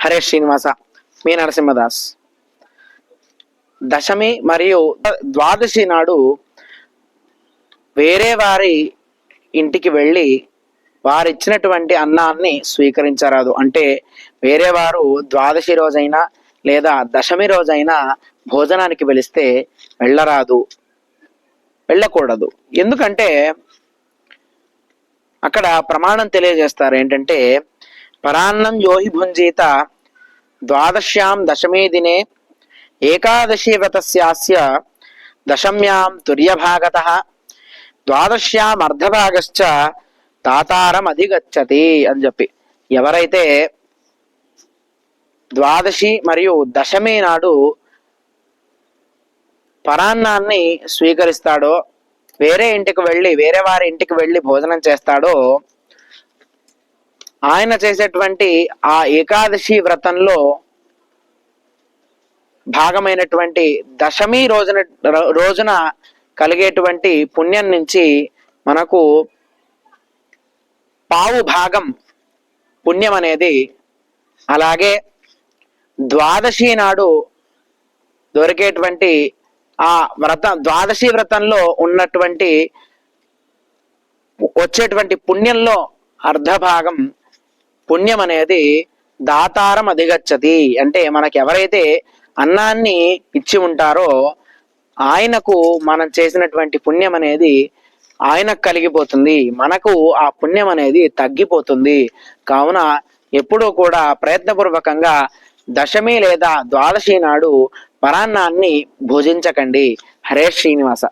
హరే శ్రీనివాస. మీ నరసింహదాస్. దశమి మరియు ద్వాదశి నాడు వేరే వారి ఇంటికి వెళ్ళి వారిచ్చినటువంటి అన్నాన్ని స్వీకరించరాదు. అంటే వేరే వారు ద్వాదశి రోజైనా లేదా దశమి రోజైనా భోజనానికి పిలిస్తే వెళ్ళరాదు, వెళ్ళకూడదు. ఎందుకంటే అక్కడ ప్రమాణం తెలియజేస్తారు ఏంటంటే, పరాన్నం యోహి భుంజీత ద్వాదశ్యాం దశమే దినే ఏకాదశి వ్రతస్యాస్య దశమ్యాం తుర్యభాగతః ద్వాదశ్యాం అర్ధభాగశ్చ తాతారం అధిగచ్చతి అని చెప్పి, ఎవరైతే ద్వాదశి మరియు దశమి నాడు పరాన్నాన్ని స్వీకరిస్తాడో, వేరే ఇంటికి వెళ్ళి వేరే వారి ఇంటికి వెళ్ళి భోజనం చేస్తాడో, ఆయన చేసేటువంటి ఆ ఏకాదశి వ్రతంలో భాగమైనటువంటి దశమి రోజున కలిగేటువంటి పుణ్యం నుంచి మనకు పావు భాగం పుణ్యం అనేది, అలాగే ద్వాదశి నాడు దొరికేటువంటి ఆ ద్వాదశి వ్రతంలో ఉన్నటువంటి వచ్చేటువంటి పుణ్యంలో అర్ధభాగం పుణ్యం అనేది దాతారం అధిగచ్చతి. అంటే మనకి ఎవరైతే అన్నాన్ని ఇచ్చి ఉంటారో ఆయనకు మనం చేసినటువంటి పుణ్యం అనేది ఆయనకు కలిగిపోతుంది, మనకు ఆ పుణ్యం అనేది తగ్గిపోతుంది. కావున ఎప్పుడూ కూడా ప్రయత్నపూర్వకంగా దశమి లేదా ద్వాదశి నాడు పరాన్నాన్ని భుజించకండి. హరే శ్రీనివాస.